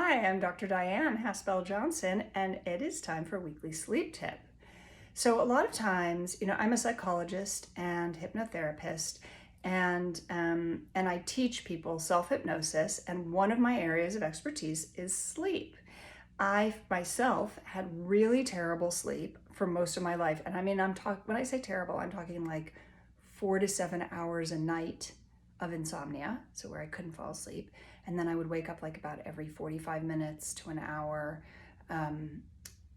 Hi, I'm Dr. Dyan Haspel-Johnson, and it is time for Weekly Sleep Tip. So a lot of times, I'm a psychologist and hypnotherapist, and I teach people self-hypnosis, and one of my areas of expertise is sleep. I myself had really terrible sleep for most of my life, and when I say terrible, I'm talking like 4 to 7 hours a night of insomnia, so where I couldn't fall asleep. And then I would wake up like about every 45 minutes to an hour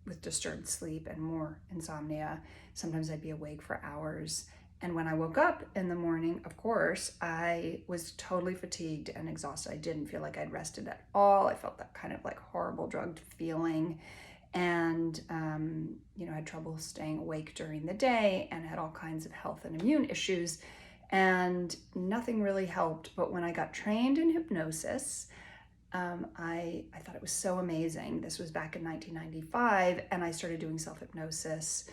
with disturbed sleep and more insomnia. Sometimes I'd be awake for hours. And when I woke up in the morning, of course, I was totally fatigued and exhausted. I didn't feel like I'd rested at all. I felt that kind of like horrible drugged feeling, and I had trouble staying awake during the day and had all kinds of health and immune issues, and nothing really helped. But when I got trained in hypnosis, I thought it was so amazing. This was back in 1995, and I started doing self-hypnosis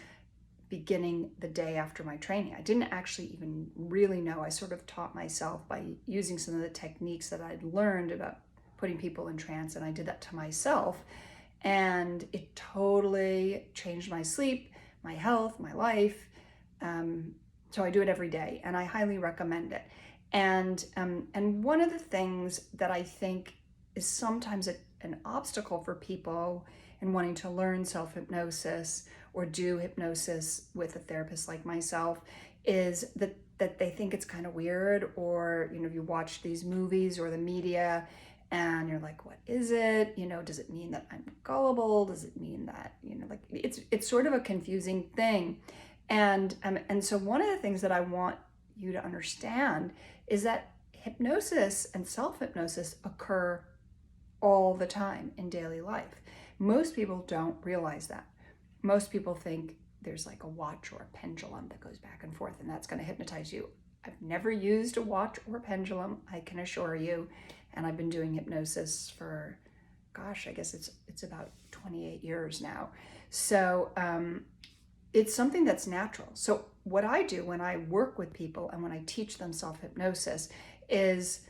beginning the day after my training. I didn't actually even really know. I sort of taught myself by using some of the techniques that I'd learned about putting people in trance, and I did that to myself. And it totally changed my sleep, my health, my life. So I do it every day, and I highly recommend it. And one of the things that I think is sometimes an obstacle for people in wanting to learn self-hypnosis or do hypnosis with a therapist like myself is that they think it's kind of weird, or you watch these movies or the media and you're like, what is it? Does it mean that I'm gullible? Does it mean that, like it's sort of a confusing thing. And so one of the things that I want you to understand is that hypnosis and self-hypnosis occur all the time in daily life. Most people don't realize that. Most people think there's like a watch or a pendulum that goes back and forth and that's going to hypnotize you. I've never used a watch or pendulum, I can assure you. And I've been doing hypnosis for, I guess it's about 28 years now. So it's something that's natural. So what I do when I work with people and when I teach them self-hypnosis is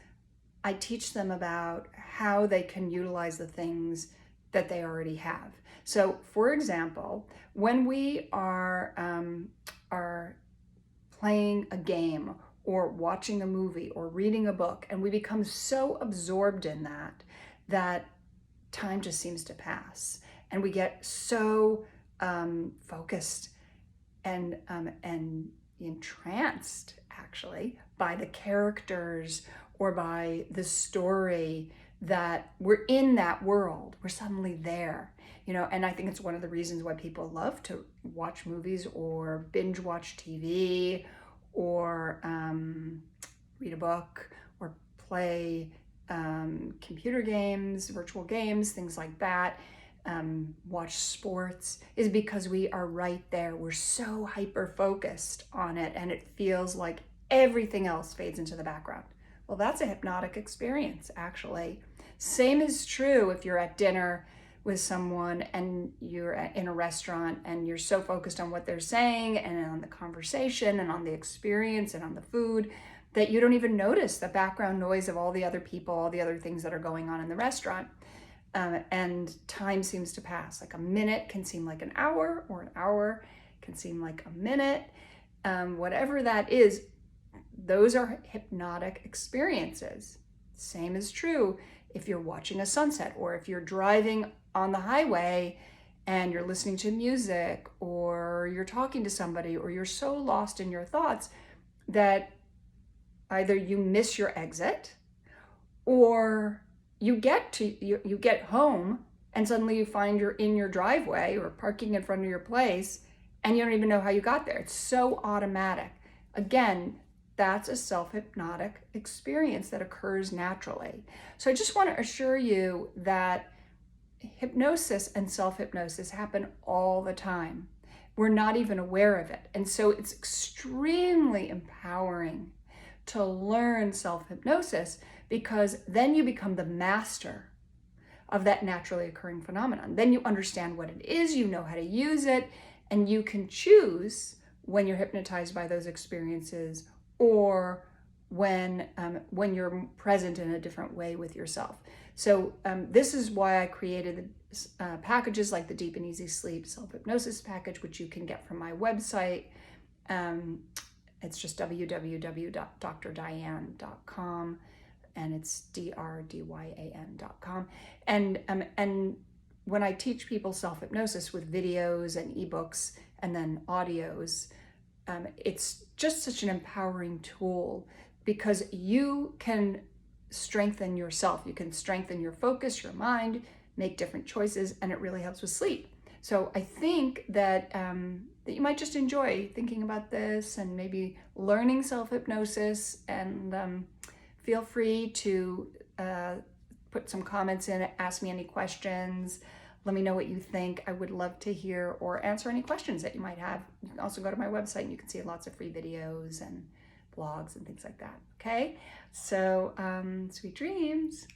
I teach them about how they can utilize the things that they already have. So for example, when we are playing a game or watching a movie or reading a book, and we become so absorbed in that time just seems to pass, and we get so focused and entranced actually by the characters or by the story that we're in that world. We're suddenly there, and I think it's one of the reasons why people love to watch movies or binge watch TV or read a book or play computer games, virtual games, things like that. Watch sports, is because we are right there. We're so hyper focused on it, and it feels like everything else fades into the background. Well, that's a hypnotic experience, actually. Same is true if you're at dinner with someone and you're in a restaurant and you're so focused on what they're saying and on the conversation and on the experience and on the food that you don't even notice the background noise of all the other people, all the other things that are going on in the restaurant. And time seems to pass. Like a minute can seem like an hour, or an hour can seem like a minute. Whatever that is, those are hypnotic experiences. Same is true if you're watching a sunset, or if you're driving on the highway and you're listening to music, or you're talking to somebody, or you're so lost in your thoughts that either you miss your exit, or you get home and suddenly you find you're in your driveway or parking in front of your place and you don't even know how you got there. It's so automatic. Again, that's a self-hypnotic experience that occurs naturally. So I just want to assure you that hypnosis and self-hypnosis happen all the time. We're not even aware of it. And so it's extremely empowering to learn self-hypnosis, because then you become the master of that naturally occurring phenomenon. Then you understand what it is, you know how to use it, and you can choose when you're hypnotized by those experiences, or when you're present in a different way with yourself. So this is why I created packages like the Deep and Easy Sleep Self-Hypnosis package, which you can get from my website. It's just www.drdyan.com, and it's drdyan.com. And when I teach people self-hypnosis with videos and ebooks and then audios, it's just such an empowering tool, because you can strengthen yourself. You can strengthen your focus, your mind, make different choices, and it really helps with sleep. So I think that that you might just enjoy thinking about this and maybe learning self-hypnosis, and feel free to put some comments in, ask me any questions. Let me know what you think. I would love to hear or answer any questions that you might have. You can also go to my website and you can see lots of free videos and blogs and things like that. Okay, so sweet dreams.